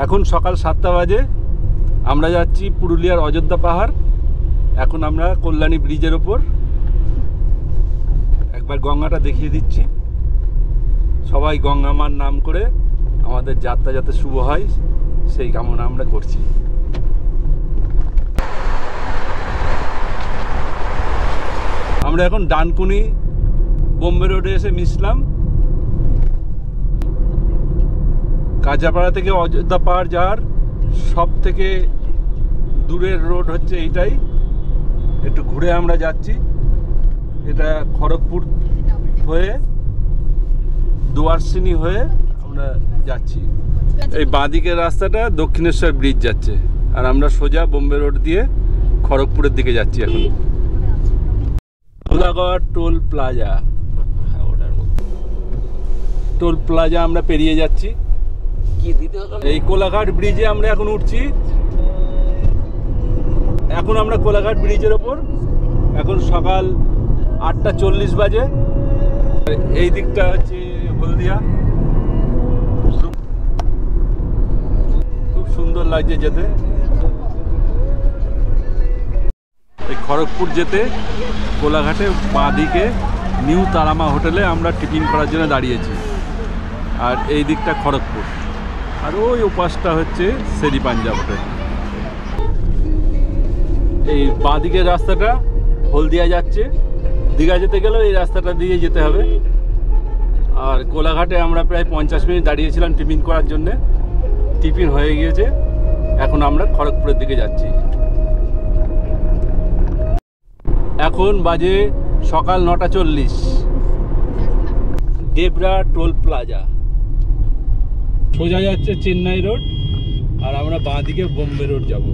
এখন সকাল 7টা বাজে। আমরা যাচ্ছি পুরুলিয়ার অযোধ্যা পাহাড়। এখন আমরা কল্যাণী ব্রিজের ওপর। একবার গঙ্গাটা দেখিয়ে দিচ্ছি। সবাই গঙ্গা মার নাম করে আমাদের যাত্রা যাতে শুভ হয় সেই কামনা আমরা করছি। আমরা এখন ডানকুনি বোম্বে রোডে এসে মিশলাম। কাঁচাপাড়া থেকে অযোধ্যা পাহাড় যাওয়ার সব থেকে দূরের রোড হচ্ছে এইটাই। একটু ঘুরে আমরা যাচ্ছি। এটা খড়গপুর হয়ে দুয়ারসিনি হয়ে আমরা যাচ্ছি। এই বাঁদিকের রাস্তাটা দক্ষিণেশ্বর ব্রিজ যাচ্ছে, আর আমরা সোজা বোম্বে রোড দিয়ে খড়গপুরের দিকে যাচ্ছি। এখন Kolaghat toll plaza, toll plaza আমরা পেরিয়ে যাচ্ছি। এই কোলাঘাট ব্রিজে আমরা এখন উঠছি। এখন আমরা কোলাঘাট ব্রিজের ওপর। এখন সকাল 8:40 বাজে। এই দিকটা হচ্ছে হলদিয়া। খুব সুন্দর লাগছে যেতে। এই খড়গপুর যেতে কোলাঘাটে বাঁ দিকে নিউ তারামা হোটেলে আমরা টিফিন করার জন্য দাঁড়িয়েছি। আর এই দিকটা খড়গপুর, আর ওই উপাসটা হচ্ছে শেরি পাঞ্জাব হোটেল। এই বাঁ দিকের রাস্তাটা হলদিয়া যাচ্ছে। দীঘা যেতে গেলেও এই রাস্তাটা দিয়ে যেতে হবে। আর কোলাঘাটে আমরা প্রায় 50 মিনিট দাঁড়িয়েছিলাম টিফিন করার জন্যে। টিফিন হয়ে গিয়েছে, এখন আমরা খড়গপুরের দিকে যাচ্ছি। এখন বাজে সকাল 9:40। ডেবরা টোল প্লাজা সোজা যাচ্ছে চেন্নাই রোড, আর আমরা বাঁ দিকে বোম্বে রোড যাব।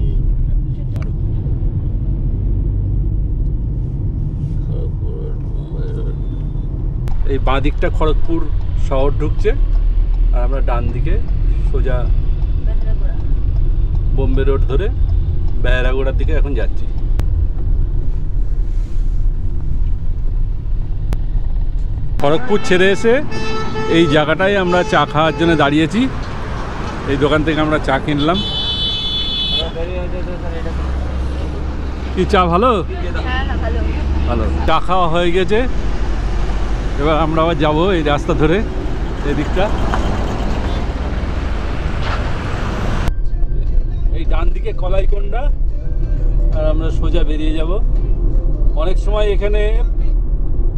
এই বাঁ দিকটা খড়গপুর শহর ঢুকছে, আর আমরা ডান দিকে সোজা বোম্বে রোড ধরে বেহারাগোড়ার দিকে এখন যাচ্ছি। খড়গপুর ছেড়ে এসে এই জায়গাটায় আমরা চা খাওয়ার জন্য দাঁড়িয়েছি। এই দোকান থেকে আমরা চা কিনলাম। কি চা ভালো? ভালো চা খাওয়া হয়ে গেছে। এবার আমরা আবার যাবো এই রাস্তা ধরে এদিকটা। এই ডান দিকে কলাইকোন্ডা, আর আমরা সোজা বেরিয়ে যাব। অনেক সময় এখানে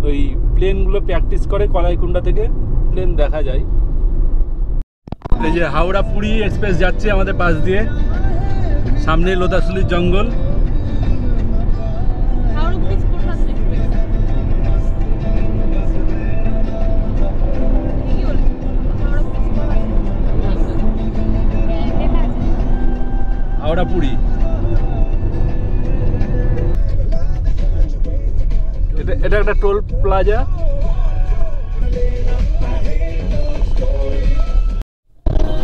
ওই প্লেনগুলো প্র্যাকটিস করে, কলাইকুণ্ডা থেকে প্লেন দেখা যায়। এই যে হাওড়া পুরী এক্সপ্রেস যাচ্ছে আমাদের পাশ দিয়ে। সামনে লোদাসুলির জঙ্গল। হাওড়া পুরী, এটা একটা টোল প্লাজা।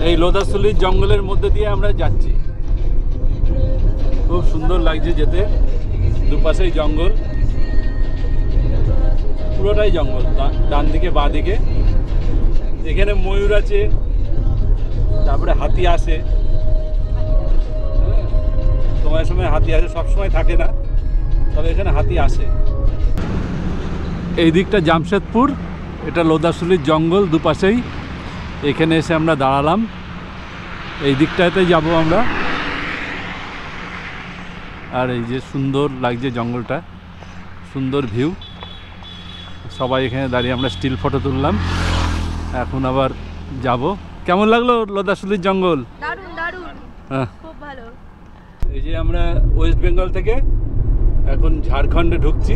এই লোদাসুলির জঙ্গলের মধ্যে দিয়ে আমরা যাচ্ছি। খুব সুন্দর লাগছে যেতে। দুপাশেই জঙ্গল, পুরোটাই জঙ্গল। ডান দিকে বাঁ দিকে এখানে ময়ূর আছে, তারপরে হাতি আসে। সময় সময় হাতি আসে, সব সময় থাকে না, তবে এখানে হাতি আসে। এই দিকটা জামশেদপুর, এটা লোদাসুলির জঙ্গল দুপাশেই। এখানে এসে আমরা দাঁড়ালাম। এই দিকটাতে যাব আমরা। আর এই যে সুন্দর লাগছে জঙ্গলটা, সুন্দর ভিউ। সবাই এখানে দাঁড়িয়ে আমরা স্টিল ফটো তুললাম। এখন আবার যাব। কেমন লাগলো লোদাসুলির জঙ্গল? দারুণ দারুণ, হ্যাঁ খুব ভালো। এই যে আমরা ওয়েস্ট বেঙ্গল থেকে এখন ঝাড়খণ্ডে ঢুকছি।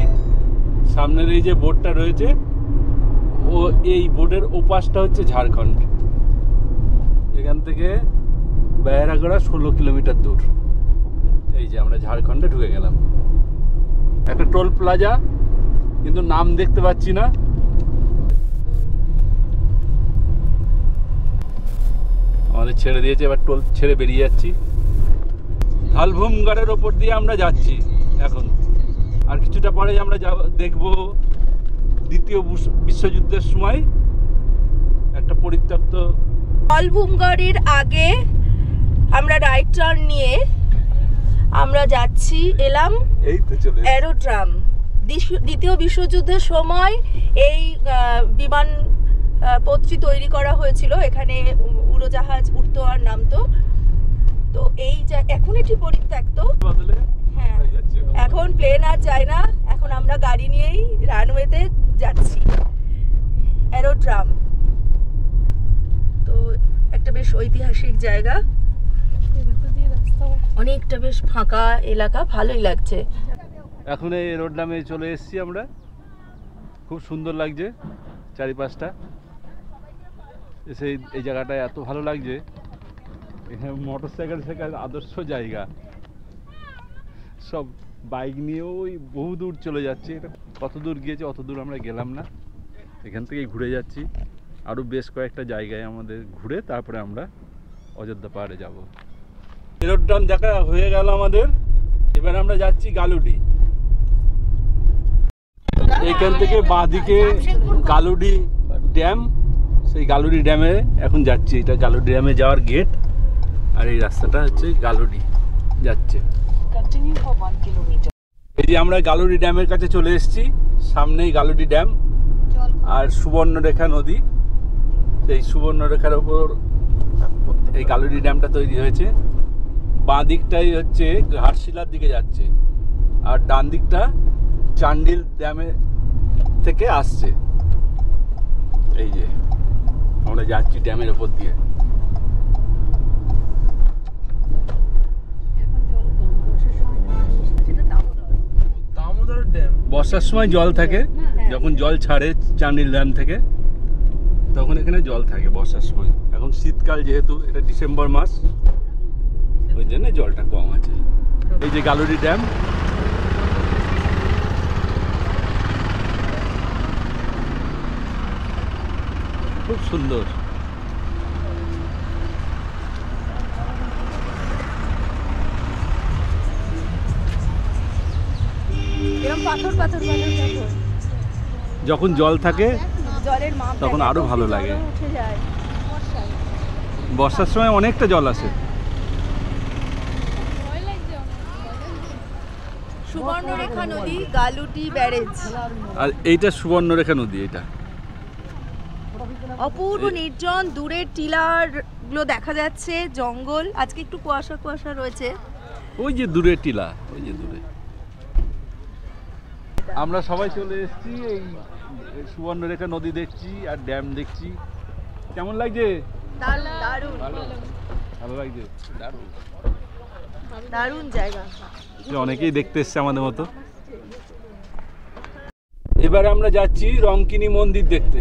সামনের এই যে বোর্ডটা রয়েছে, ও এই বোর্ডের ওপাশটা হচ্ছে ঝাড়খণ্ড। এখান থেকে বেহারাগড়া 16 কিলোমিটার দূর। এই যে আমরা ঝাড়খণ্ডে ঢুকে গেলাম। একটা টোল প্লাজা, কিন্তু নাম দেখতে পাচ্ছি না। আমাদের ছেড়ে দিয়েছে, এবার টোল ছেড়ে বেরিয়ে যাচ্ছি। ঢালভূমগড়ের ওপর দিয়ে আমরা যাচ্ছি এখন। আর কিছুটা পরে আমরা দেখব দ্বিতীয় বিশ্বযুদ্ধের সময় একটা পরিত্যক্ত। ঢালভূমগড়ের আগে আমরা রাইট টার্ন নিয়ে আমরা যাচ্ছি এই তো চলে এরোড্রাম। দ্বিতীয় বিশ্বযুদ্ধের সময় এই বিমান পথটি তৈরি করা হয়েছিল, এখানে উড়োজাহাজ উঠতো আর নামতো। তো এই এখন এটি পরিত্যক্ত, হ্যাঁ এখন প্লেন আর যায় না, এখন আমরা গাড়ি নিয়েই রানওয়েতে যাচ্ছি এরোড্রাম। তো একটা বেশ ঐতিহাসিক জায়গা, অনেকটা বেশ ফাঁকা এলাকা, ভালোই লাগছে। এখন এই এরোড্রামে চলে এসেছি আমরা, খুব সুন্দর লাগছে চারিপাশটা এসে। এই জায়গাটা এত ভালো লাগছে, এখানে মোটরসাইকেল শেখার আদর্শ জায়গা। সব বাইক নিয়েও ওই বহু দূর চলে যাচ্ছে, এটা কত দূর গিয়েছে অত দূর আমরা গেলাম না, এখান থেকেই ঘুরে যাচ্ছি। আরও বেশ কয়েকটা জায়গায় আমাদের ঘুরে তারপরে আমরা অযোধ্যা পাহাড়ে যাব। এরোড্রাম দেখা হয়ে গেল আমাদের, এবার আমরা যাচ্ছি গালুডি। এখান থেকে বাঁদিকে গালুডি ড্যাম, সেই গালুডি ড্যামে এখন যাচ্ছি। এটা গালুডি ড্যামে যাওয়ার গেট, আর এই রাস্তাটা হচ্ছে গালুডি যাচ্ছে। এই যে আমরা গালুডি ড্যামের কাছে চলে এসেছি, সামনেই গালুডি ড্যাম আর সুবর্ণরেখা নদী। সেই সুবর্ণরেখার ওপর এই গালুডি ড্যামটা তৈরি হয়েছে। বাঁ দিকটাই হচ্ছে ঘাটশিলার দিকে যাচ্ছে, আর ডান দিকটা চান্ডিল ড্যামে থেকে আসছে। এই যে আমরা যাচ্ছি ড্যামের ওপর দিয়ে। বর্ষার সময় জল থাকে, যখন জল ছাড়ে চান্ডিল ড্যাম থেকে তখন এখানে জল থাকে বর্ষার সময়। এখন শীতকাল যেহেতু, এটা ডিসেম্বর মাস, ওই জন্য জলটা কম আছে। এই যে গালুডি ড্যাম, খুব সুন্দর। যখন জল থাকে তখন আরো ভালো লাগে। বর্ষার সময় অনেকটা জল আসে। সুবর্ণরেখা নদী, গালুডি ব্যারেজ, আর এইটা সুবর্ণরেখা নদী। এটা অপূর্ব নির্জন, দূরের টিলার গুলো দেখা যাচ্ছে, জঙ্গল। আজকে একটু কুয়াশা কুয়াশা রয়েছে। ওই যে দূরের টিলা, ওই যে দূরে। আমরা সবাই চলে এসেছি, এই সুবর্ণরেখা নদী দেখছি আর ড্যাম দেখছি। কেমন লাগছে? দারুণ, ভালো লাগছে, দারুণ জায়গা। অনেকেই দেখতে এসছে আমাদের মতো। এবারে আমরা যাচ্ছি রংকিনী মন্দির দেখতে।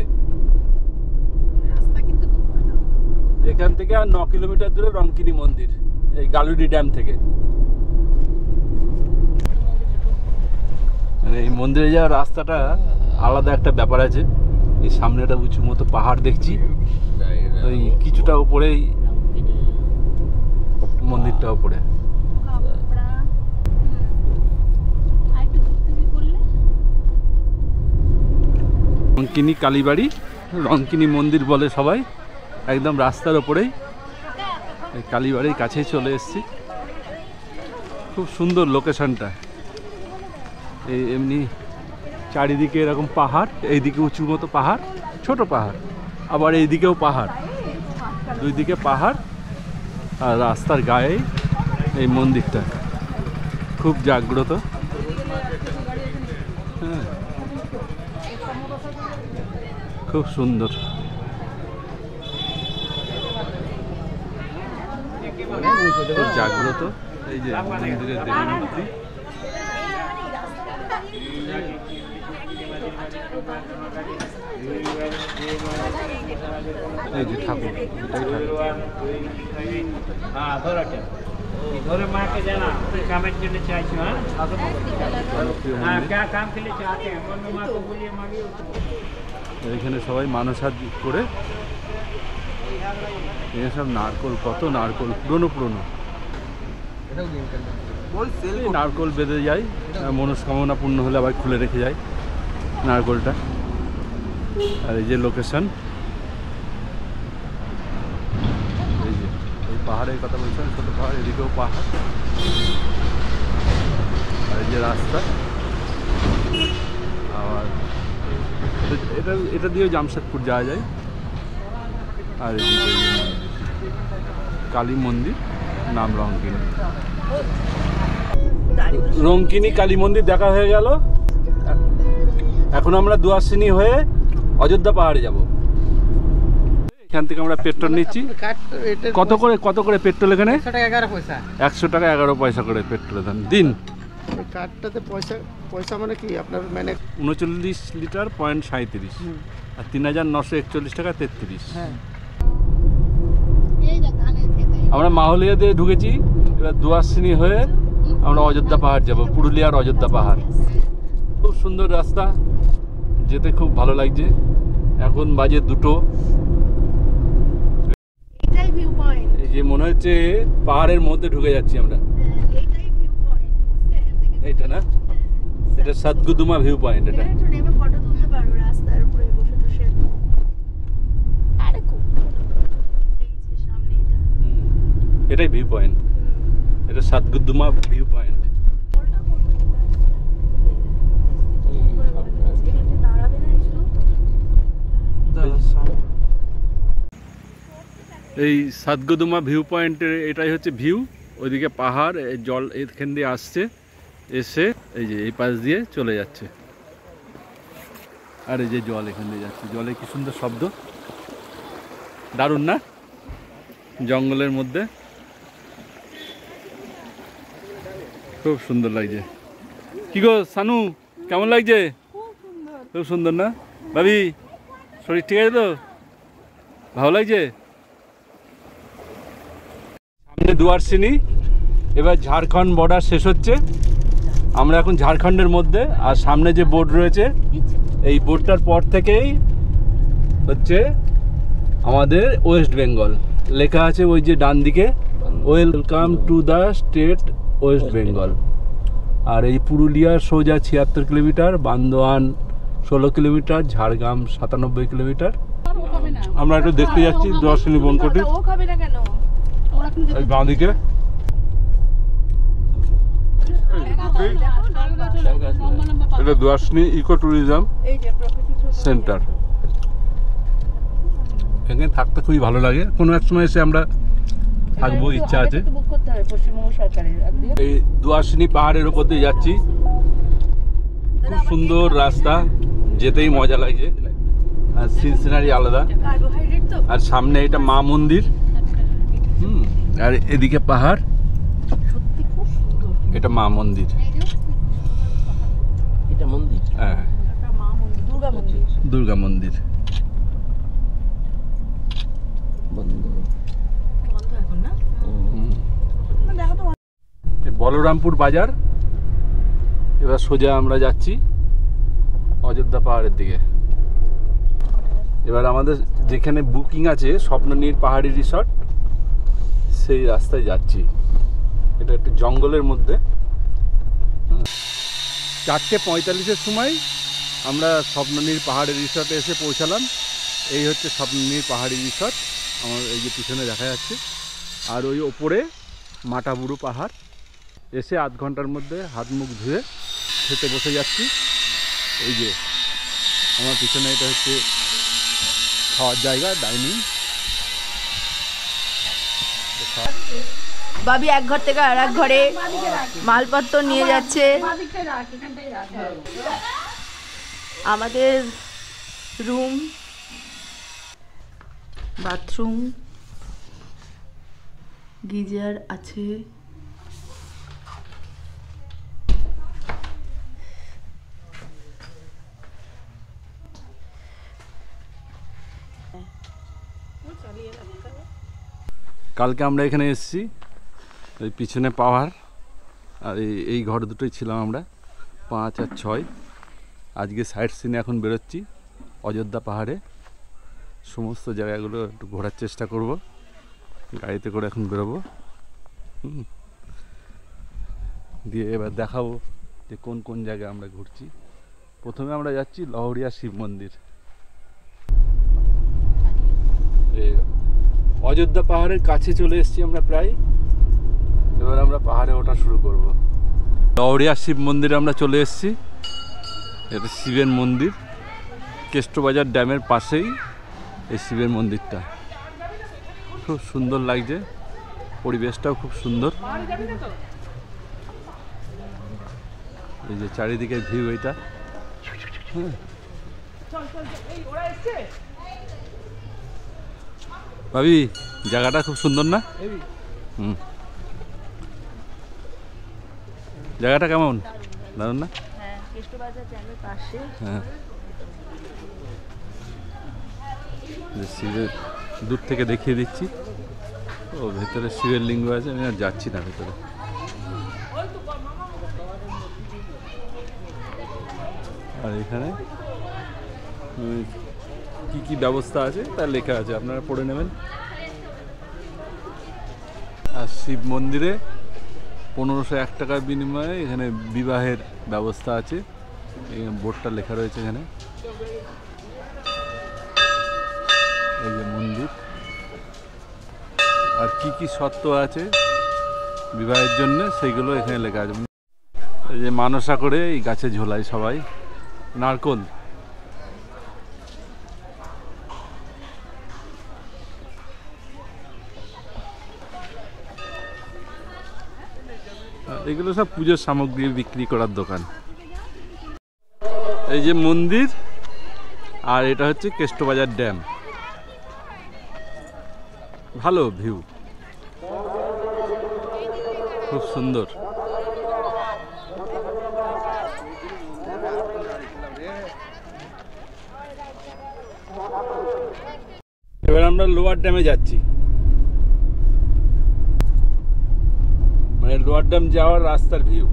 এখান থেকে আর 9 কিলোমিটার দূরে রংকিনী মন্দির, এই গালুডি ড্যাম থেকে। মানে এই মন্দিরে যাওয়ার রাস্তাটা আলাদা একটা ব্যাপার আছে। এই সামনে একটা উঁচু মতো পাহাড় দেখছি, ওই কিছুটা উপরেই মন্দিরটা উপরে। রংকিনী কালীবাড়ি, রংকিনী মন্দির বলে সবাই, একদম রাস্তার ওপরেই, এই কালীবাড়ির কাছেই চলে এসেছি। খুব সুন্দর লোকেশনটা। এই এমনি চারিদিকে এরকম পাহাড়, এইদিকে উঁচু মতো পাহাড়, ছোট পাহাড়, আবার এইদিকেও পাহাড়, দুই দিকে পাহাড়, আর রাস্তার গায়ে এই মন্দিরটা খুব জাগ্রত। হ্যাঁ, খুব সুন্দর। খুব জাগ্রত এই যে মন্দিরের দেবী মূর্তি। এই যে ঠাকুর, এখানে সবাই মানসাদ করে, এখানে সব নারকোল, কত নারকোল, পুরনো পুরনো নারকোল বেঁধে যায়, মনস্কামনা পূর্ণ হলে আবার খুলে রেখে যায় নারকোলটা। আর এই যে লোকেশন, এই যে এই পাহাড়ের কথা বলছিলাম, ছোট পাহাড়, এদিকেও পাহাড়, আর এই যে রাস্তা। আর এটা দিয়েও জামশেদপুর যাওয়া যায়। আর এদিকে কালী মন্দির, নাম রঙ্কিনী। রঙ্কিনী কালী মন্দির দেখা হয়ে গেল। এখন আমরা দুয়াশিনী হয়ে অযোধ্যা পাহাড়ে যাব। এখান থেকে আমরা পেট্রোল নিচ্ছি। কত করে পেট্রোল এখানে? 100 টাকা 11 পয়সা করে পেট্রোল দিন। কার্ডটাতে পয়সা মানে কি আপনার মানে 39 লিটার 37.37 আর 3941 টাকা 33। আমরা মাহলিয়া দিয়ে ঢুকেছি, এবার দুয়াশিনী হয়ে আমরা অযোধ্যা পাহাড় যাব, পুরুলিয়ার অযোধ্যা পাহাড়। খুব সুন্দর রাস্তা, যেতে খুব ভালো লাগছে। এখন বাজে 2টো। এই যে মনে হচ্ছে পাহাড়ের মধ্যে ঢুকে যাচ্ছি আমরা। এইটা না, এটা সাতগুদুমা ভিউ পয়েন্ট। এটা ফটো তুলতে পারো রাস্তার উপরে বসে বসে। আরে খুব এই যে সামনে এটা। এটাই ভিউ পয়েন্ট, এটা সাতগুদুমা ভিউ পয়েন্ট। এই সাতগুদুমা ভিউ পয়েন্টের এটাই হচ্ছে ভিউ। ওইদিকে পাহাড়, জল এখান দিয়ে আসছে, এসে এই যে এই পাশ দিয়ে চলে যাচ্ছে। আর এই যে জল এখান দিয়ে যাচ্ছে, জলে কি সুন্দর শব্দ, দারুণ না? জঙ্গলের মধ্যে খুব সুন্দর লাগছে। কি গো সানু, কেমন লাগছে? খুব সুন্দর না ভাবি? শরীর ঠিক আছে তো? ভালো লাগছে? সামনে দুয়ারসিনী, এবার ঝাড়খণ্ড বর্ডার শেষ হচ্ছে। আমরা এখন ঝাড়খণ্ডের মধ্যে। আর সামনে যে বোর্ড রয়েছে, এই বোর্ডটার পর থেকেই হচ্ছে আমাদের ওয়েস্ট বেঙ্গল লেখা আছে। ওই যে ডান দিকে, welcome to the state West Bengal. আর এই পুরুলিয়ার সোজা 76 kilometre, Bandwan 16 kilometre, Jhargram 97 kilometre. আমরা একটু দেখতে যাচ্ছি দুয়ারসিনী বনকটি। বাঁ দিকে এটা দুয়ারসিনী ইকো ট্যুরিজম সেন্টার। এখানে থাকতে খুবই ভালো লাগে, কোনো এক সময় এসে আমরা থাকবো, ইচ্ছা আছে। এই দুয়ারসিনী পাহাড়ের উপর দিয়ে যাচ্ছি, খুব সুন্দর রাস্তা, যেতেই মজা লাগছে। আর সিনারি আলাদা। আর সামনে এটা মা মন্দির, আর এদিকে পাহাড়, এটা মা মন্দির। এটা মন্দির, হ্যাঁ দুর্গা মন্দির। বলরামপুর বাজার। এবার সোজা আমরা যাচ্ছি অযোধ্যা পাহাড়ের দিকে। এবার আমাদের যেখানে বুকিং আছে স্বপ্ননীর পাহাড়ি রিসর্ট, সেই রাস্তায় যাচ্ছি। এটা একটু জঙ্গলের মধ্যে। 4:45-এর সময় আমরা স্বপ্ননীর পাহাড়ি রিসর্টে এসে পৌঁছালাম। এই হচ্ছে স্বপ্ননীর পাহাড়ি রিসর্ট, আমার এই যে পিছনে দেখা যাচ্ছে। আর ওই ওপরে মাটাবুরু পাহাড়। এসে আধ ঘন্টার মধ্যে হাত মুখ ধুয়ে খেতে বসে যাচ্ছি। এই যে আমার পিছনে এটা হচ্ছে খাওয়ার জায়গা, ডাইনিং। বাবি এক ঘর থেকে আর এক ঘরে মালপত্র নিয়ে যাচ্ছে। আমাদের রুম, বাথরুম, গিজার আছে। কালকে আমরা এখানে এসেছি, ওই পিছনে পাহাড়, আর এই ঘর দুটোই ছিলাম আমরা, 5 আর 6। আজকে সাইড সিনে এখন বেরোচ্ছি অযোধ্যা পাহাড়ে। সমস্ত জায়গাগুলো একটু ঘোরার চেষ্টা করব, গাড়িতে করে এখন বেরোবো। দিয়ে এবার দেখাবো যে কোন কোন জায়গায় আমরা ঘুরছি। প্রথমে আমরা যাচ্ছি লহরিয়া শিব মন্দির। অযোধ্যা পাহাড়ের কাছে চলে এসেছি আমরা প্রায়। এবার আমরা পাহাড়ে ওঠা শুরু করব। লওড়িয়া শিব মন্দিরে আমরা চলে এসেছি। এটা শিবের মন্দির, কেষ্টবাজার ড্যামের পাশেই এই শিবের মন্দিরটা। খুব সুন্দর লাগছে, পরিবেশটাও খুব সুন্দর। এই যে চারিদিকে ভিউ এটা। ভাবি জায়গাটা খুব সুন্দর না? হুম, জায়গাটা কেমন? দারুণ না? হ্যাঁ, কেষ্টবাজার ড্যামের পাশে। হ্যাঁ, শিবের দূর থেকে দেখিয়ে দিচ্ছি। ও ভেতরে শিবের লিঙ্গ আছে, আমি আর যাচ্ছি না ভেতরে। আর এখানে কি কি ব্যবস্থা আছে তা লেখা আছে, আপনারা পড়ে নেবেন। আর শিব মন্দিরে 1501 টাকার বিনিময়ে এখানে বিবাহের ব্যবস্থা আছে। এই বোর্ডটা লেখা রয়েছে এখানে। এই যে মন্দির, আর কি কি শর্ত আছে বিবাহের জন্য সেইগুলো এখানে লেখা আছে। এই যে মানসা করে এই গাছে ঝোলায় সবাই নারকোল। এগুলো সব পুজোর সামগ্রী বিক্রি করার দোকান। এই যে মন্দির, আর এটা হচ্ছে কেষ্টবাজার ড্যাম। ভালো ভিউ, খুব সুন্দর। এবার আমরা লোয়ার ড্যামে যাচ্ছি, মানে লোয়ার ড্যাম যাওয়ার রাস্তার ভিউ।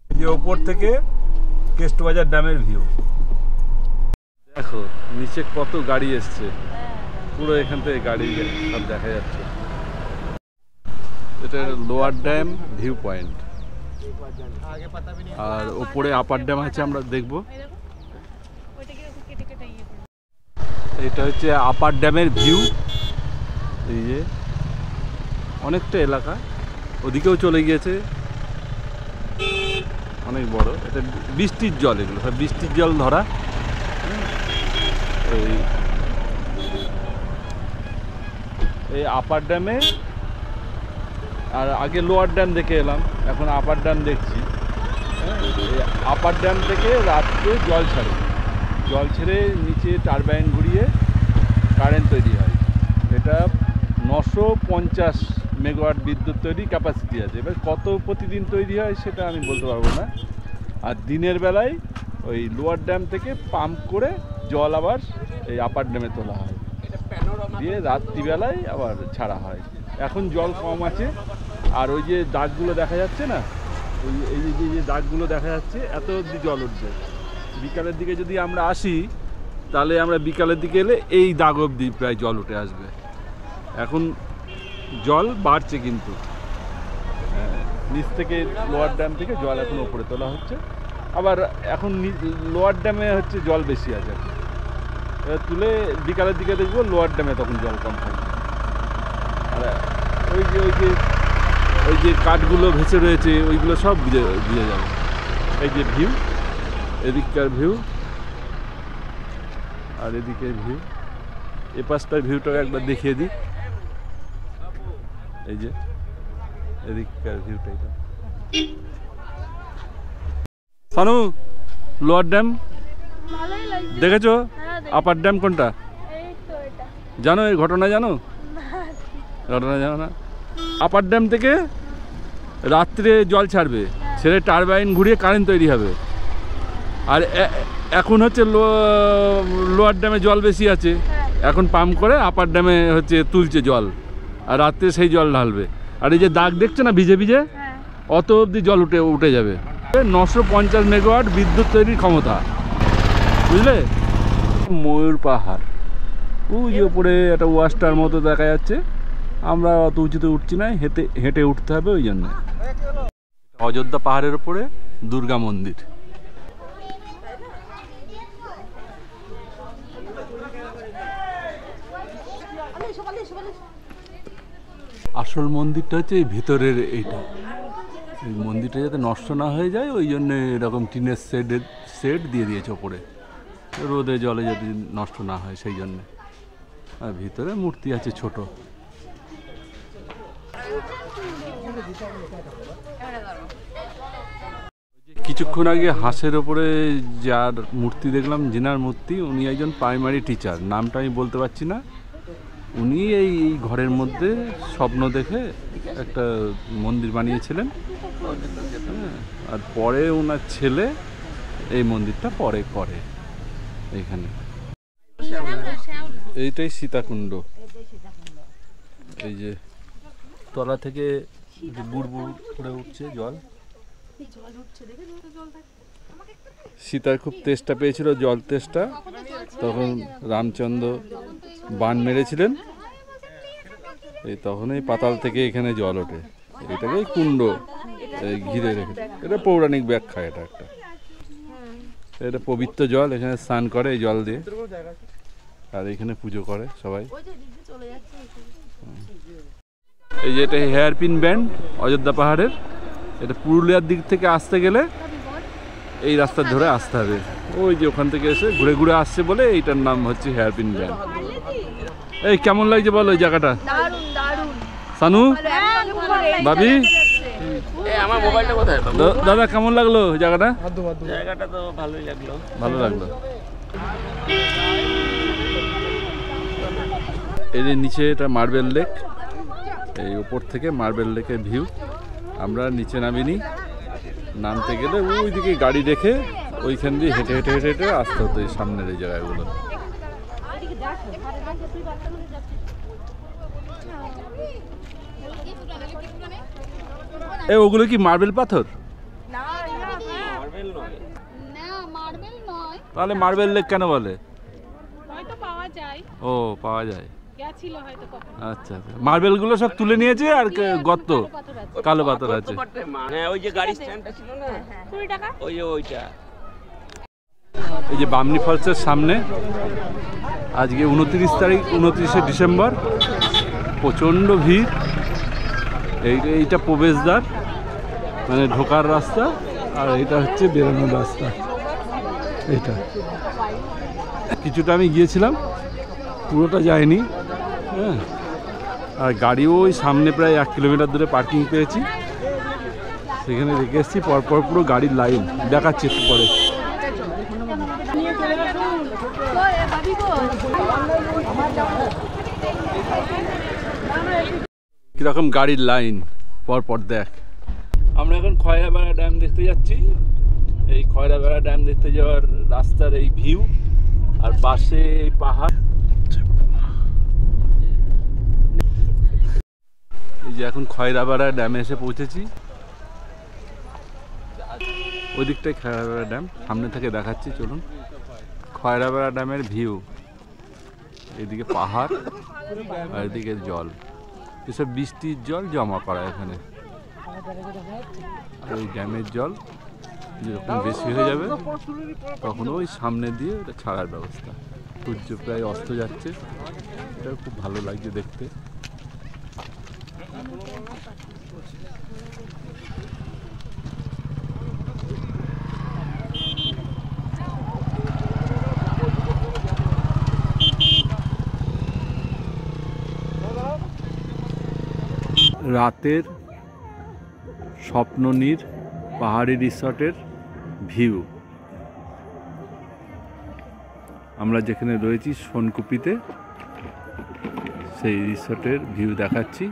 এই যে ওপর থেকে কেষ্টবাজার ড্যামের ভিউ দেখো, নিচে কত গাড়ি এসছে, পুরো এখান থেকে গাড়ি সব দেখা যাচ্ছে। এটা লোয়ার ড্যাম ভিউ পয়েন্ট, আর ওপরে আপার ড্যাম আছে, আমরা দেখব। এটা হচ্ছে আপার ড্যামের ভিউ। এই যে অনেকটা এলাকা, ওদিকেও চলে গিয়েছে, অনেক বড়। এটা বৃষ্টির জল, এগুলো সব বৃষ্টির জল ধরা। এই আপার ড্যামে, আর আগে লোয়ার ড্যাম দেখে এলাম, এখন আপার ড্যাম দেখছি। এই আপার ড্যাম থেকে রাত্রে জল ছাড়ে, জল ছেড়ে নিচে টারবাইন ঘুরিয়ে কারেন্ট তৈরি হয়। এটা 950 মেগাওয়াট বিদ্যুৎ তৈরি ক্যাপাসিটি আছে। এবার কত প্রতিদিন তৈরি হয় সেটা আমি বলতে পারবো না। আর দিনের বেলায় ওই লোয়ার ড্যাম থেকে পাম্প করে জল আবার এই আপার ড্যামে তোলা হয়, দিয়ে রাত্রিবেলায় আবার ছাড়া হয়। এখন জল কম আছে। আর ওই যে দাগগুলো দেখা যাচ্ছে না, ওই এই যে দাগগুলো দেখা যাচ্ছে, এত অবধি জল উঠবে। বিকালের দিকে যদি আমরা আসি, তাহলে আমরা বিকালের দিকে এলে এই দাগ অবধি প্রায় জল উঠে আসবে। এখন জল বাড়ছে, কিন্তু নিচ থেকে লোয়ার ড্যাম থেকে জল এখন ওপরে তোলা হচ্ছে। আবার এখন লোয়ার ড্যামে হচ্ছে জল বেশি আছে, তুলে বিকালের দিকে দেখবো লোয়ার ড্যামে তখন জল কম থাকবে। আর ওই যে কাঠগুলো ভেসে রয়েছে, ওইগুলো সব বুঝে যাবে। এই যে ভিউ, এদিককার ভিউ আর এদিকের ভিউ। এ পাশটার ভিউটাকে একবার দেখিয়ে দিই। এই যে এদিককার ভিউটা, এটা সানু লোয়ার ড্যাম দেখেছো? আপার ড্যাম কোনটা জানো? এই ঘটনা জানো? ঘটনা জানো না? আপার ড্যাম থেকে রাত্রে জল ছাড়বে, ছেড়ে টারবাইন ঘুরিয়ে কারেন্ট তৈরি হবে। আর এখন হচ্ছে লোয়ার ড্যামে জল বেশি আছে, এখন পাম্প করে আপার ড্যামে হচ্ছে তুলছে জল, আর রাত্রে সেই জল ঢালবে। আর এই যে দাগ দেখছো না ভিজে ভিজে, অত অবধি জল উঠে যাবে। 950 মেগাওয়াট বিদ্যুৎ তৈরির ক্ষমতা, বুঝলে? ময়ূর পাহাড়, ওই যে উপরে একটা ওয়াশটার মতো দেখা যাচ্ছে। আমরা অত উঁচুতে উঠছি না, হেঁটে উঠতে হবে, ওই জন্য। অযোধ্যা পাহাড়ের উপরে দুর্গা মন্দির। আসল মন্দিরটা হচ্ছে এই ভিতরের এইটা, এই মন্দিরটা যাতে নষ্ট না হয়ে যায় ওই জন্য এরকম টিনের শেড দিয়ে দিয়েছে ওপরে, রোদে জলে যাতে নষ্ট না হয় সেই জন্যে। আর ভিতরে মূর্তি আছে ছোট। কিছুক্ষণ আগে হাঁসের ওপরে যার মূর্তি দেখলাম, জিনার মূর্তি, উনি একজন প্রাইমারি টিচার, নামটা আমি বলতে পারছি না। উনি এই ঘরের মধ্যে স্বপ্ন দেখে একটা মন্দির বানিয়েছিলেন, আর পরে ওনার ছেলে এই মন্দিরটা পরে করে এইখানে। এইটাই সীতাকুণ্ড। এই যে তলা থেকে বুড়বুড় করে উঠছে জল। সীতার খুব তেষ্টা পেয়েছিল, জল তেষ্টা, তখন রামচন্দ্র বান মেরেছিলেন, এই তখন এই পাতাল থেকে এখানে জল ওঠে, এটাকেই কুণ্ড ঘিরে রেখে। এটা পৌরাণিক ব্যাখ্যা, এটা একটা, এটা পবিত্র জল, এখানে স্নান করে এই জল দিয়ে, আর এখানে পুজো করে সবাই। এই যে এটা হেয়ারপিন ব্যান্ড অযোধ্যা পাহাড়ের, এটা পুরুলিয়ার দিক থেকে আসতে গেলে এই রাস্তা ধরে আসতে হবে, ওই যে ওখান থেকে এসে ঘুরে ঘুরে আসছে বলে এইটার নাম হচ্ছে হেয়ারপিন ব্যান্ড। এই কেমন লাগছে বলো ওই জায়গাটা? সানু, ভাবি, আমার মোবাইলটা কোথায়? দাদা কেমন লাগলো জায়গাটা? জায়গাটা তো ভালোই লাগলো। ভালো লাগলো। এই যে নিচে এটা মার্বেল লেক, এই উপর থেকে মার্বেল লেকের ভিউ। আমরা নিচে নামিনি, নামতে গেলে ওইদিকে গাড়ি রেখে ওইখান দিয়ে হেঁটে হেঁটে হেঁটে হেঁটে আসতে হতো এই সামনের এই জায়গাগুলো। এ ওগুলো কি মার্বেল পাথর? তাহলে মার্বেল লেক কেন বলে? ও পাওয়া যায়, আচ্ছা আচ্ছা। মার্বেল গুলো সব তুলে নিয়েছে আর গর্ত কালো পাথর আছে। হ্যাঁ ওই যে গাড়ি স্ট্যান্ডটা ছিল না, 20 টাকা, ওই যে ওইটা। এই যে বামনি ফলসের সামনে আজকে 29শে ডিসেম্বর, প্রচণ্ড ভিড়। এইটা প্রবেশদ্বার, মানে ঢোকার রাস্তা, আর এটা হচ্ছে বেরোনোর রাস্তা। এটা কিছুটা আমি গিয়েছিলাম, পুরোটা যায়নি, হ্যাঁ। আর গাড়িও ওই সামনে প্রায় 1 কিলোমিটার দূরে পার্কিং পেয়েছি, সেখানে রেখে এসেছি। পরপর পুরো গাড়ির লাইন দেখাচ্ছি একটু পরে। কিরকম গাড়ির লাইন পরপর দেখ। আমরা এখন খয়রাবেড়া ড্যাম দেখতে যাচ্ছি। এই খয়রাবেড়া ড্যাম দেখতে যাওয়ার রাস্তার এই ভিউ, আর পাশে এই পাহাড়। এই যে এখন খয়রাবেড়া ড্যামে এসে পৌঁছেছি। ওই দিকটাই খয়রাবেড়া ড্যাম, সামনে থেকে দেখাচ্ছি, চলুন। খয়রাবেড়া ড্যামের ভিউ, এদিকে পাহাড় আর এদিকে জল, এসব বৃষ্টির জল জমা করা এখানে। আর ওই ড্যামের জল যখন বেশি হয়ে যাবে তখন ওই সামনে দিয়ে ওটা ছাড়ার ব্যবস্থা। সূর্য প্রায় অস্ত যাচ্ছে, এটা খুব ভালো লাগছে দেখতে। রাতের স্বপ্ননীর পাহাড়ি রিসর্টের ভিউ। আমরা যেখানে রয়েছি সোনকুপিতে, সেই রিসর্টের ভিউ দেখাচ্ছি।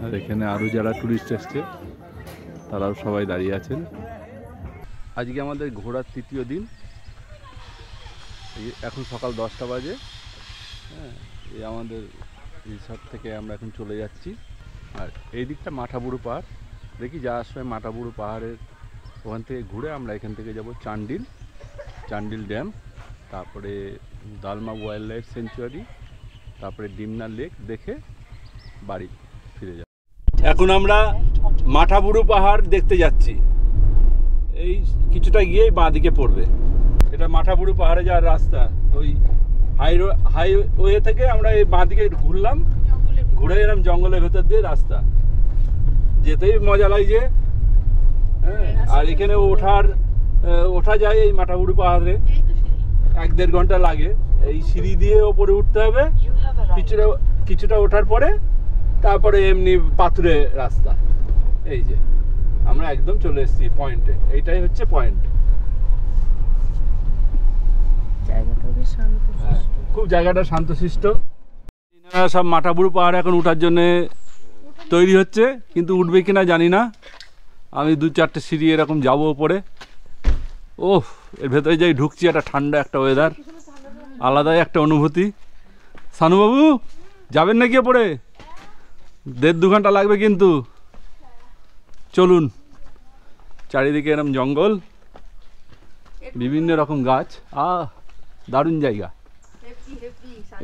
আর এখানে আরও যারা টুরিস্ট এসছে তারাও সবাই দাঁড়িয়ে আছেন। আজকে আমাদের ঘোরার 3য় দিন। এখন সকাল 10টা বাজে, হ্যাঁ। এই আমাদের রিসর্ট থেকে আমরা এখন চলে যাচ্ছি। আর এই দিকটা মাঠাবুরু পাহাড়, দেখি যাওয়ার সময় মাঠাবুরু পাহাড়ের ওখান থেকে ঘুরে আমরা এখান থেকে যাব চান্ডিল ড্যাম, তারপরে দালমা ওয়াইল্ড লাইফ স্যাংচুয়ারি, তারপরে ডিমনা লেক দেখে বাড়ি ফিরে যাব। এখন আমরা মাঠাবুরু পাহাড় দেখতে যাচ্ছি। এই কিছুটা গিয়েই বাঁ দিকে পড়বে। এটা মাঠাবুরু পাহাড়ে যাওয়ার রাস্তা। ওই হাইওয়ে থেকে আমরা এই বাঁ দিকে ঘুরলাম, ঘুরে এলাম জঙ্গলের ভেতর দিয়ে রাস্তা, যেতেই মজা লাগছে। হ্যাঁ, আর এখানে ওঠা যায় এই মাঠাবুরু পাহাড়ে, 1-1.5 ঘন্টা লাগে। এই সিঁড়ি দিয়ে ওপরে উঠতে হবে, কিছুটা ওঠার পরে তারপরে এমনি পাথুরে রাস্তা। এই যে আমরা একদম চলে এসেছি পয়েন্টে, এইটাই হচ্ছে পয়েন্ট। খুব জায়গাটা শান্তশিষ্ট। সব মাঠাবুরু পাহাড় এখন উঠার জন্য তৈরি হচ্ছে, কিন্তু উঠবে কিনা জানি না। আমি 2-4টে সিঁড়ি এরকম যাবো ওপরে। ওহ, এর ভেতরে যাই ঢুকছি, একটা ঠান্ডা একটা ওয়েদার, আলাদাই একটা অনুভূতি। সানুবাবু যাবেন নাকি ওপরে? 1.5-2 ঘন্টা লাগবে কিন্তু। চলুন। চারিদিকে এরকম জঙ্গল, বিভিন্ন রকম গাছ। দারুণ জায়গা।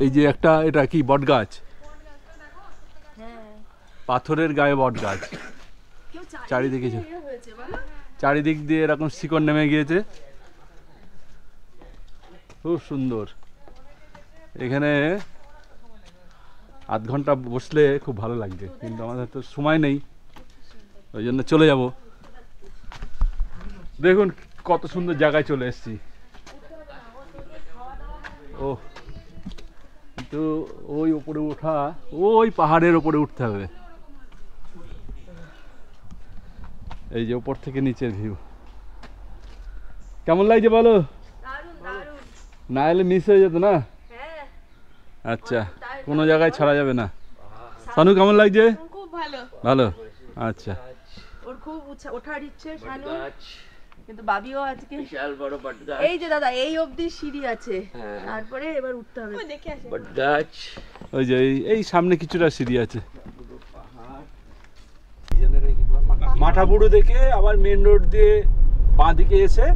এই যে এটা কি বট গাছ, পাথরের গায়ে বট গাছ। চারিদিক দিয়ে এরকম শিকড় নেমে গিয়েছে, খুব সুন্দর। এখানে 1/2 ঘন্টা বসলে খুব ভালো লাগছে, কিন্তু আমাদের তো সময় নেই, ওই জন্য চলে যাব। দেখুন কত সুন্দর জায়গায় চলে এসেছি। ও কিন্তু ওই উপরে ওঠা, ওই পাহাড়ের উপরে উঠতে হবে। এই যে উপর থেকে নিচের ভিউ কেমন লাগছে বলো? না এলে মিস হয়ে যেত না। আচ্ছা, কোনো জায়গায় ছাড়া যাবে না। সানু কেমন লাগছে? খুব ভালো। ভালো, আচ্ছা। ওর খুব ওঠার ইচ্ছে সানু, কিন্তু বাবিও আজকে বিশাল বড় বট গাছ। এই যে দাদা এই অবধি সিঁড়ি আছে, তারপরে এবার উঠতে হবে। ওই দেখে আসে বট গাছ। ওই যে এই সামনে কিছুটা সিঁড়ি আছে। মাঠাবুরু দেখে আবার মেন রোড দিয়ে বাঁ দিকে এসে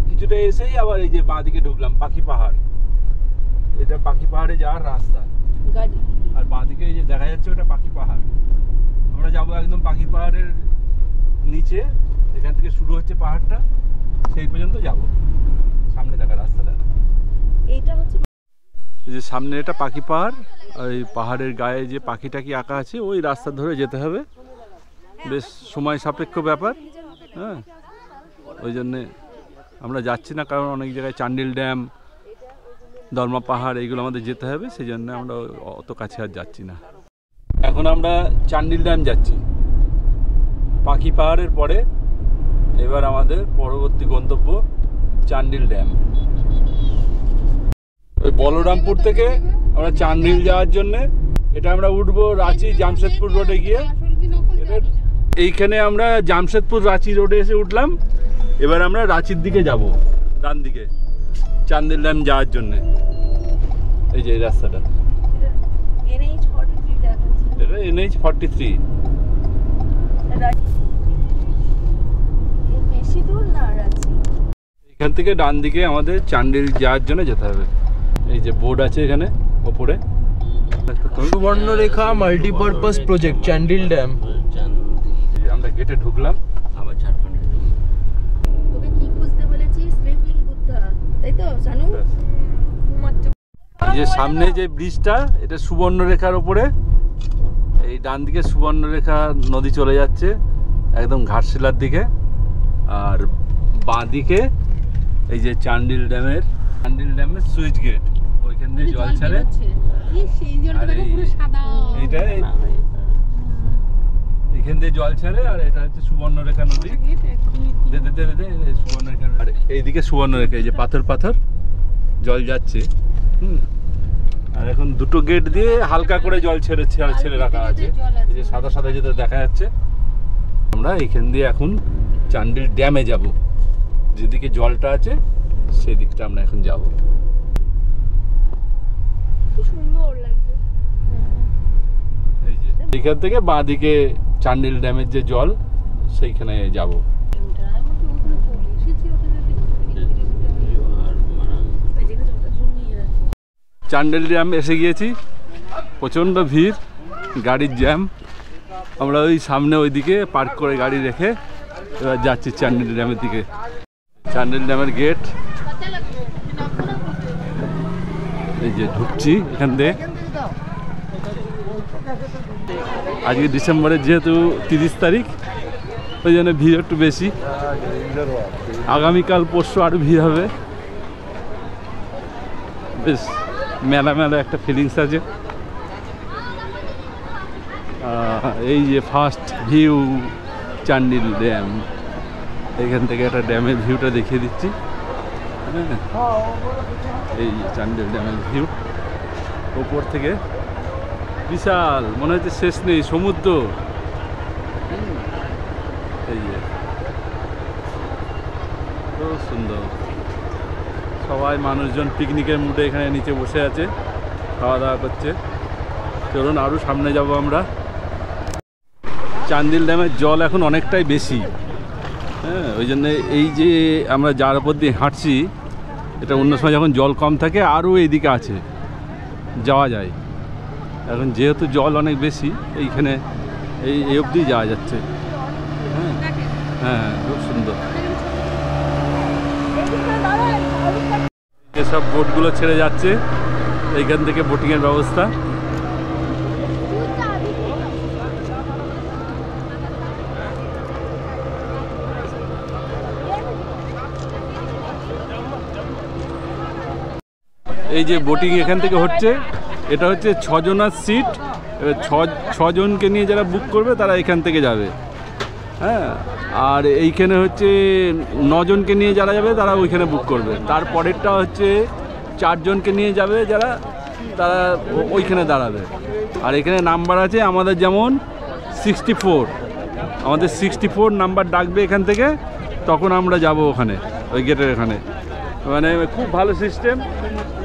কিছুটা এসেই আবার এই যে বাঁ দিকে ঢুকলাম পাখি পাহাড়। এটা পাখি পাহাড়ে যাওয়ার রাস্তা। গাড়ি আর বাঁ দিকে এই যে দেখা যাচ্ছে ওটা পাখি পাহাড়। আমরা যাবো একদম পাখি পাহাড়ের নিচে, যেখান থেকে শুরু হচ্ছে পাহাড়টা, সেই পর্যন্ত যাব। সামনে দেখা রাস্তাটা, এইটা হচ্ছে এই যে সামনে এটা পাখি পাহাড়। ওই পাহাড়ের গায়ে যে পাখি টাকি আঁকা আছে, ওই রাস্তা ধরে যেতে হবে। বেশ সময় সাপেক্ষ ব্যাপার। হ্যাঁ, ওই জন্যে আমরা যাচ্ছি না, কারণ অনেক জায়গায় চান্ডিল ড্যাম, দলমা পাহাড় এইগুলো আমাদের যেতে হবে, সেই জন্য আমরা অত কাছে আর যাচ্ছি না। এখন আমরা চান্ডিল ড্যাম যাচ্ছি পাখি পাহাড়ের পরে। এবার আমাদের পরবর্তী গন্তব্য চান্ডিল ড্যাম। ওই বলরামপুর থেকে আমরা চান্ডিল যাওয়ার জন্যে এটা আমরা উঠবো রাঁচি জামশেদপুর রোডে গিয়ে। এইখানে আমরা জামশেদপুর রাঁচি রোডে এসে উঠলাম। এবার আমরা রাঁচির দিকে যাব, ডান দিকে চান্ডিল ড্যাম যাওয়ার জন্যে। এই যে এই রাস্তাটা, এটা NH 43। বেশি দূর না রাঁচি। এখান থেকে ডান দিকে আমাদের চান্ডিল যাওয়ার জন্য যেতে হবে। এই যে বোর্ড আছে এখানে ওপরে, Subarnarekha multipurpose project Chandil dam. আমরা গেটে ঢুকলাম। আবার ঝাড়খণ্ডে তোকে কি খুঁজতে বলেছি? স্লিপিং বুদ্ধা, তাই তো সানু? এই যে সামনে যে ব্রিজটা, এটা সুবর্ণরেখার ওপরে। এই ডান দিকে সুবর্ণরেখা নদী চলে যাচ্ছে একদম ঘাটশিলার দিকে, আর বাঁ দিকে এই যে চান্ডিল ড্যামের সুইচ গেট, ওইখান দিয়ে জল ছাড়ে। আর এইটা এখান দিয়ে জল ছাড়ে, আর এটা হচ্ছে সুবর্ণরেখা নদী। সুবর্ণরেখা, আর এইদিকে সুবর্ণরেখা, এই যে পাথর পাথর জল যাচ্ছে। আর এখন দুটো গেট দিয়ে হালকা করে জল ছেড়ে রাখা আছে, এই যে সাদা সাদা যেটা দেখা যাচ্ছে। আমরা এখান দিয়ে এখন চান্ডিল ড্যামে যাব, যেদিকে জলটা আছে সেই দিকটা আমরা এখন যাব। সুন্দর লাগছে। এই যে এখান থেকে বাঁ দিকে চান্ডিল ড্যামের যে জল, সেইখানে যাব। চান্ডিল ড্যাম এসে গিয়েছি, প্রচণ্ড ভিড়, গাড়ির জ্যাম। আমরা ওই সামনে ওইদিকে পার্ক করে গাড়ি রেখে এবার যাচ্ছি চান্ডিল ড্যামের দিকে। চান্ডিল ড্যামের গেট, এই যে ঢুকছি এখান থেকে। আজকে ডিসেম্বরের যেহেতু 30 তারিখ, ওই জন্য ভিড় একটু বেশি। আগামীকাল পরশু আরও ভিড় হবে, বেশ মেলা মেলা একটা ফিলিংস আছে। এই যে ফার্স্ট ভিউ চান্ডিল ড্যাম, এখান থেকে একটা ড্যামের ভিউটা দেখিয়ে দিচ্ছি। হ্যাঁ, এই চান্ডিল ড্যামের ভিউ ওপর থেকে বিশাল, মনে হচ্ছে শেষ নেই সমুদ্র। এই যে খুব সুন্দর, সবাই মানুষজন পিকনিকের মুডে এখানে নিচে বসে আছে, খাওয়া দাওয়া করছে। চলুন আরও সামনে যাব আমরা। চান্ডিল ড্যামের জল এখন অনেকটাই বেশি। হ্যাঁ, ওই জন্য এই যে আমরা যার উপর দিয়ে হাঁটছি, এটা অন্য সময় যখন জল কম থাকে আরও এইদিকে আছে, যাওয়া যায়। এখন যেহেতু জল অনেক বেশি, এইখানে এই অবধি যাওয়া যাচ্ছে। হ্যাঁ হ্যাঁ, খুব সুন্দর। যেসব বোটগুলো ছেড়ে যাচ্ছে, এইখান থেকে বোটিংয়ের ব্যবস্থা। এই যে বোটিং এখান থেকে হচ্ছে, এটা হচ্ছে 6 জনের সিট। 6 জনকে নিয়ে যারা বুক করবে তারা এখান থেকে যাবে। হ্যাঁ, আর এইখানে হচ্ছে 9 জনকে নিয়ে যারা যাবে তারা ওইখানে বুক করবে। তারপরেরটা হচ্ছে 4 জনকে নিয়ে যাবে যারা, তারা ওইখানে দাঁড়াবে। আর এখানে নাম্বার আছে আমাদের, যেমন 64, আমাদের 64 নাম্বার ডাকবে এখান থেকে, তখন আমরা যাব ওখানে, ওই গেটের এখানে। মানে খুব ভালো সিস্টেম।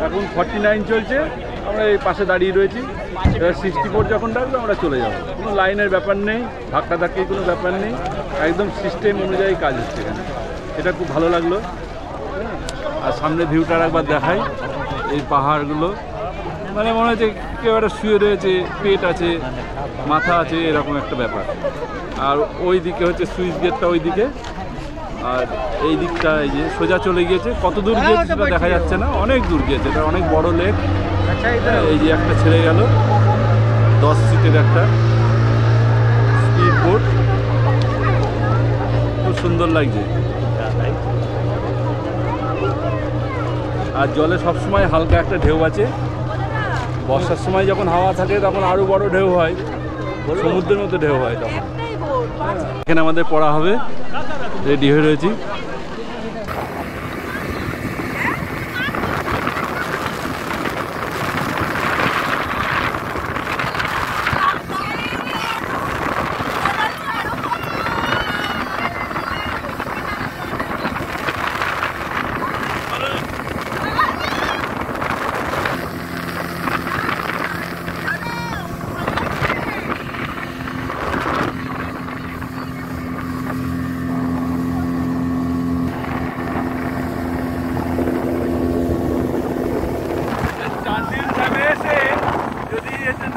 এখন 49 চলছে, আমরা এই পাশে দাঁড়িয়ে রয়েছি। এবার 64 যখন ডাকবে আমরা চলে যাব, কোনো লাইনের ব্যাপার নেই, ধাক্কা ধাক্কির কোনো ব্যাপার নেই, একদম সিস্টেম অনুযায়ী কাজ হচ্ছে এখানে। এটা খুব ভালো লাগলো। আর সামনে ভিউটা একবার দেখাই, এই পাহাড়গুলো, মানে মনে হচ্ছে কেউ একটা শুয়ে রয়েছে, পেট আছে, মাথা আছে, এরকম একটা ব্যাপার। আর ওই দিকে হচ্ছে সুইচ গেটটা, ওই দিকে। আর এই দিকটা এই যে সোজা চলে গিয়েছে, কত দূর গিয়েছে সেটা দেখা যাচ্ছে না, অনেক দূর গিয়েছে। এটা অনেক বড় লেক। এই যে একটা ছেড়ে গেল, 10 সিটের একটা স্পিড বোট, খুব সুন্দর লাগছে। আর জলে সবসময় হালকা একটা ঢেউ আছে। বর্ষার সময় যখন হাওয়া থাকে তখন আরও বড় ঢেউ হয়, সমুদ্রের মতো ঢেউ হয় তখন। এখানে আমাদের পড়া হবে, রেডি হয়ে রয়েছি।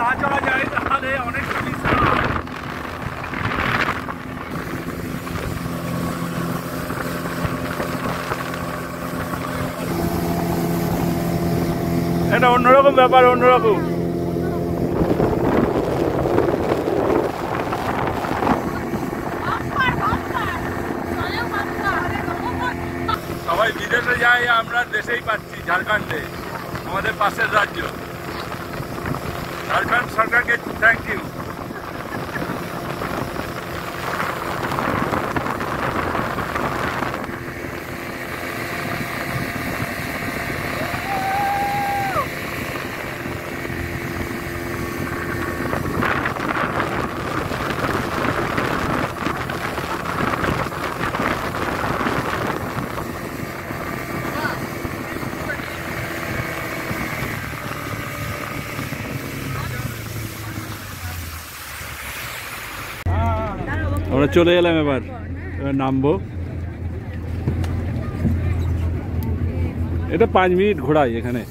না চলা যায় তাহলে অনেক সমস্যা। এটা অন্যরকম ব্যাপার, অন্যরকম। সবাই বিদেশে যায়, আমরা দেশেই পাচ্ছি, ঝাড়খণ্ডে, আমাদের পাশের রাজ্য। ঝাড়খণ্ড সরকারকে থ্যাংক ইউ। আমরা চলে এলাম, এবার নামবো। এটা 5 মিনিট ঘোরাই এখানে।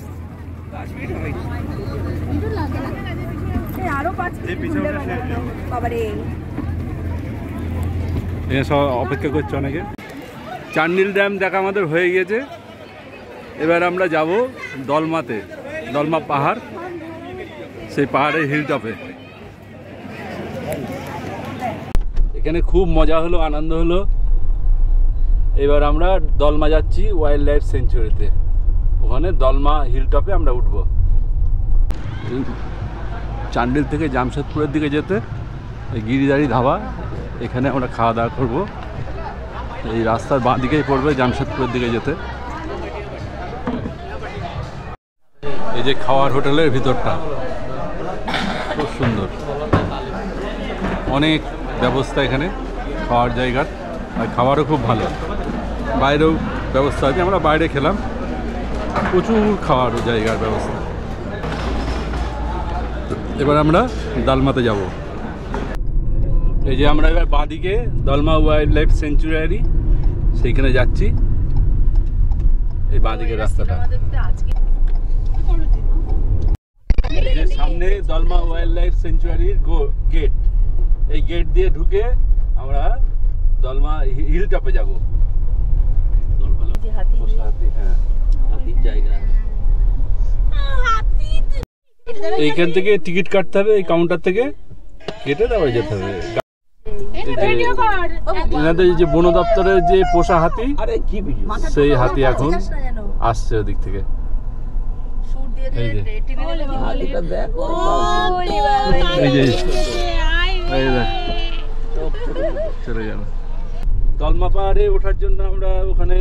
এখানে সব অপেক্ষা করছে অনেকে। চান্ডিল ড্যাম দেখা আমাদের হয়ে গিয়েছে। এবার আমরা যাব দলমাতে, দলমা পাহাড়, সেই পাহাড়ের হিল টপে। এখানে খুব মজা হলো, আনন্দ হলো। এবার আমরা দলমা যাচ্ছি ওয়াইল্ড লাইফ সেঞ্চুরিতে, ওখানে দলমা হিল টপে আমরা উঠব। চান্ডিল থেকে জামশেদপুরের দিকে যেতে এই গিরিদারি ধাবা, এখানে আমরা খাওয়া দাওয়া করবো। এই রাস্তার বাঁ দিকেই পড়বে জামশেদপুরের দিকে যেতে। এই যে খাওয়ার হোটেলের ভিতরটা খুব সুন্দর, অনেক ব্যবস্থা এখানে খাওয়ার জায়গার, আর খাবারও খুব ভালো। বাইরেও ব্যবস্থা আছে, আমরা বাইরে খেলাম, প্রচুর খাওয়ার জায়গার ব্যবস্থা। এবার আমরা দালমাতে যাব। এই যে আমরা এবার বাঁদিকে দলমা ওয়াইল্ড লাইফ সেঞ্চুরি সেইখানে যাচ্ছি। এই বাঁদিকের রাস্তাটা, সামনে দলমা ওয়াইল্ড লাইফ সেঞ্চুরির গেট, এই গেট দিয়ে ঢুকে আমরা দলমা হিল টপে যাব। এইখান থেকে টিকিট কাটতে হবে, এই কাউন্টার থেকে কেটে তারপরে যেতে হবে। এনাদের যে বন দপ্তরের যে পোষা হাতি, সেই হাতি এখন আসছে ওদিক থেকে। এই যে চলে গেল। দলমা পাহাড়ে ওঠার জন্য আমরা ওখানে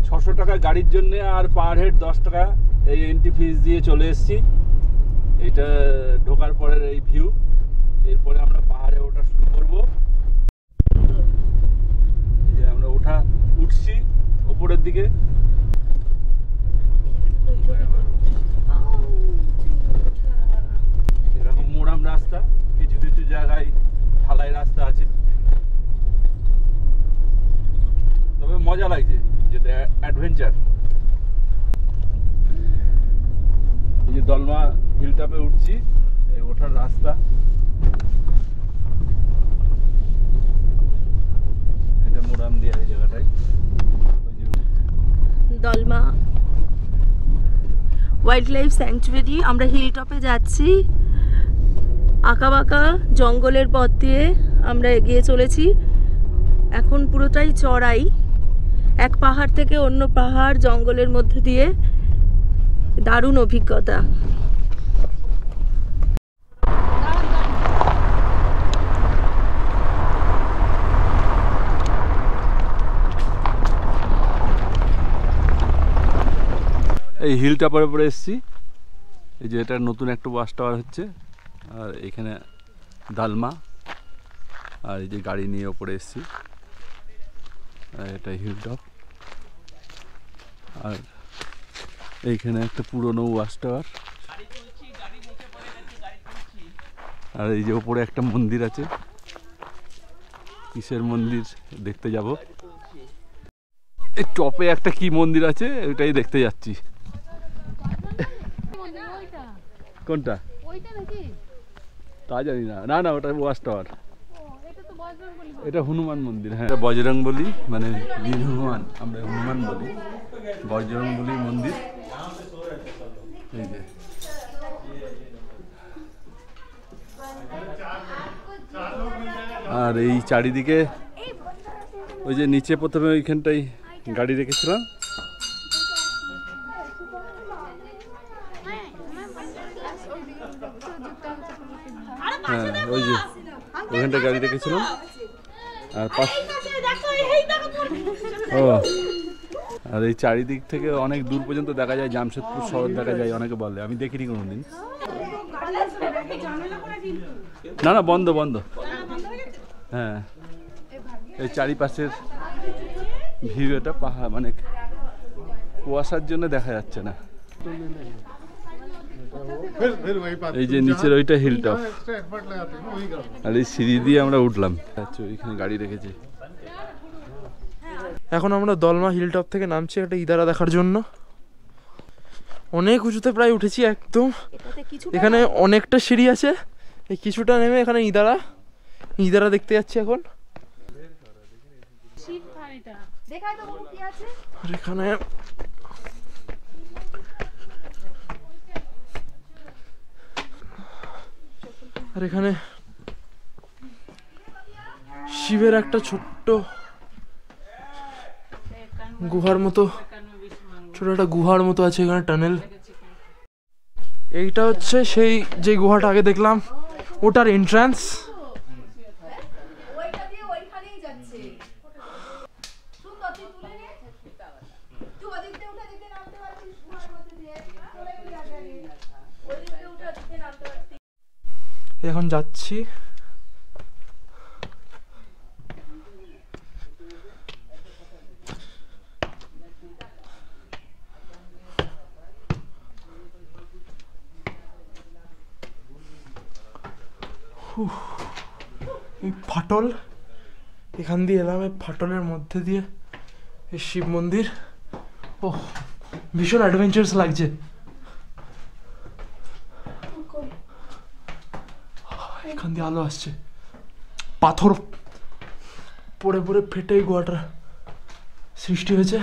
600 টাকা গাড়ির জন্য, আর পার হেড 10 টাকা এই এন্ট্রি ফিস দিয়ে চলে এসেছি। এইটা ঢোকার পরের এই ভিউ। এরপরে আমরা পাহাড়ে ওঠা শুরু করব। এই যে আমরা উঠছি ওপরের দিকে। এরকম মোড়াম রাস্তা, কিছু কিছু জায়গায় ঢালাই রাস্তা আছে, তবে মজা লাগছে, যেটা অ্যাডভেঞ্চার। এই যে দলমা হিল টপে উঠছি, এই ওঠার রাস্তা। এটা মোড়াম দিয়ে এই জায়গাটায় দলমা ওয়াইল্ড লাইফ স্যাংচুয়ারি। আমরা হিল টপে যাচ্ছি, আঁকাবাঁকা জঙ্গলের পথ দিয়ে আমরা এগিয়ে চলেছি। এখন পুরোটাই চড়াই, এক পাহাড় থেকে অন্য পাহাড়, জঙ্গলের মধ্যে দিয়ে। দারুণ অভিজ্ঞতা। এই হিল টপের উপরে এসেছি। এই যে এটা নতুন একটা ওয়াচ টাওয়ার হচ্ছে, আর এখানে দালমা, আর এই যে গাড়ি নিয়ে ওপরে এসেছি। এটা হিল টপ, আর এইখানে একটা পুরনো ওয়াচ টাওয়ার, আর এই যে ওপরে একটা মন্দির আছে। কিসের মন্দির দেখতে যাব। এই টপে একটা কি মন্দির আছে, ওইটাই দেখতে যাচ্ছি। কোনটা তা জানি না। না না, ওটা ওয়াচ টাওয়ার, এটা হনুমান মন্দির। হ্যাঁ, বজরং বলি, মানে বীর হনুমান, আমরা হনুমান বলি, বজরং বলি মন্দির। এই যে আর এই চারিদিকে ওই যে নিচে প্রথমে ওইখানটাই গাড়ি রেখেছিলাম। হ্যাঁ, ওই যে ওইখানটা গাড়ি রেখেছিলাম। আর আর এই চারিদিক থেকে অনেক দূর পর্যন্ত দেখা যায়, জামশেদপুর শহর দেখা যায়। অনেকে বলে, আমি দেখিনি কোনোদিন। না না, বন্ধ বন্ধ। হ্যাঁ, এই চারিপাশের ভিউ, এটা পাহাড়, মানে কুয়াশার জন্য দেখা যাচ্ছে না। এই যে নিচের ওইটা হিল টপ, আর এই সিঁড়ি দিয়ে আমরা উঠলাম। আচ্ছা, ওইখানে গাড়ি রেখেছি। এখন আমরা দলমা হিল টপ থেকে নামছি একটা ইদারা দেখার জন্য। অনেক উঁচুতে প্রায় উঠেছি একদম। এখানে অনেকটা সিঁড়ি আছে, এই কিছুটা নেমে এখানে ইদারা দেখতে যাচ্ছি এখন। দেখাই তো বাবু কি আছে। আর এখানে শিবের একটা ছোট্ট গুহার মতো, ছোট একটা গুহার মতো আছে এখানে, টানেল। এইটা হচ্ছে সেই যে গুহাটা আগে দেখলাম, ওটার এন্ট্রান্স। ওইটা দিয়ে ওইখানেই যাচ্ছে। সুন্দর, তুই তুলে নে। তুই ওদিক দিয়ে উঠে দিতে নামতে পারছিস গুহার মধ্যে দিয়ে। চলে গেলি আগে আগে। ওদিক দিয়ে উঠে দিতে নামতে পারছিস। এখন যাচ্ছি। এই ফাটল, এখান দিয়ে এলাম, এই ফাটলের মধ্যে দিয়ে এই শিব মন্দির। ও ভীষণ অ্যাডভেঞ্চারাস লাগছে। এখান দিয়ে আলো আসছে, পাথর পড়ে পড়ে ফেটে এই গুহাটার সৃষ্টি হয়েছে।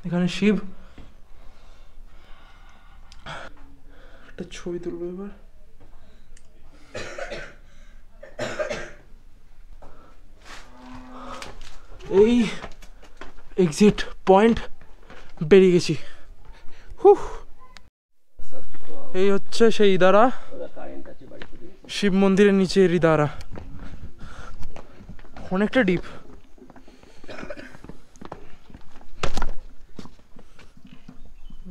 এখানে শিব, একটা ছবি তুলবো এবার। এই এক্সিট পয়েন্ট বেরিয়ে গেছি। এই হচ্ছে সেই ইদারা, শিব মন্দিরের নিচে এর ইদারা, অনেকটা ডিপ।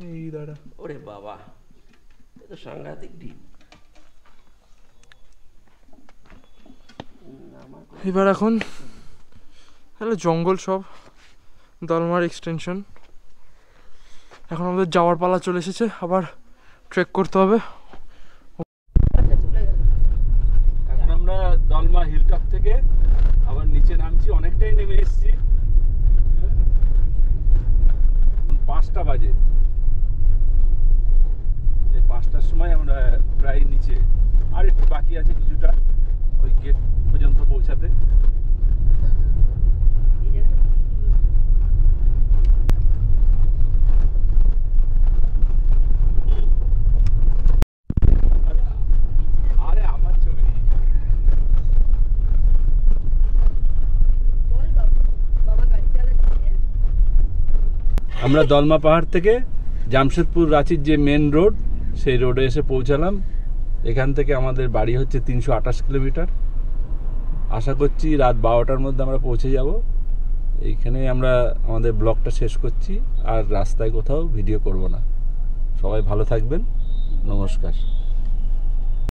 এই ইদারা, ওরে বাবা, এ তো সাংঘাতিক ডিপ। এবার এখন তাহলে জঙ্গল সব, দলমার এক্সটেনশন। এখন আমাদের যাওয়ার পালা চলে এসেছে, আবার ট্রেক করতে হবে। এখন আমরা দলমা হিলটপ থেকে আবার নিচে নামছি, অনেকটাই নেমে এসেছি। 5টা বাজে, এই 5টার সময় আমরা প্রায় নিচে, আর একটু বাকি আছে কিছুটা ওই গেট পর্যন্ত পৌঁছাতে। আরে আমার ছবি। বল বাবা গাড়ি চালাচ্ছে। আমরা দলমা পাহাড় থেকে জামশেদপুর রাঁচির যে মেন রোড, সেই রোডে এসে পৌঁছালাম। এখান থেকে আমাদের বাড়ি হচ্ছে 328 কিলোমিটার। আশা করছি রাত 12টার মধ্যে আমরা পৌঁছে যাব। এইখানেই আমরা আমাদের ব্লগটা শেষ করছি, আর রাস্তায় কোথাও ভিডিও করব না। সবাই ভালো থাকবেন, নমস্কার।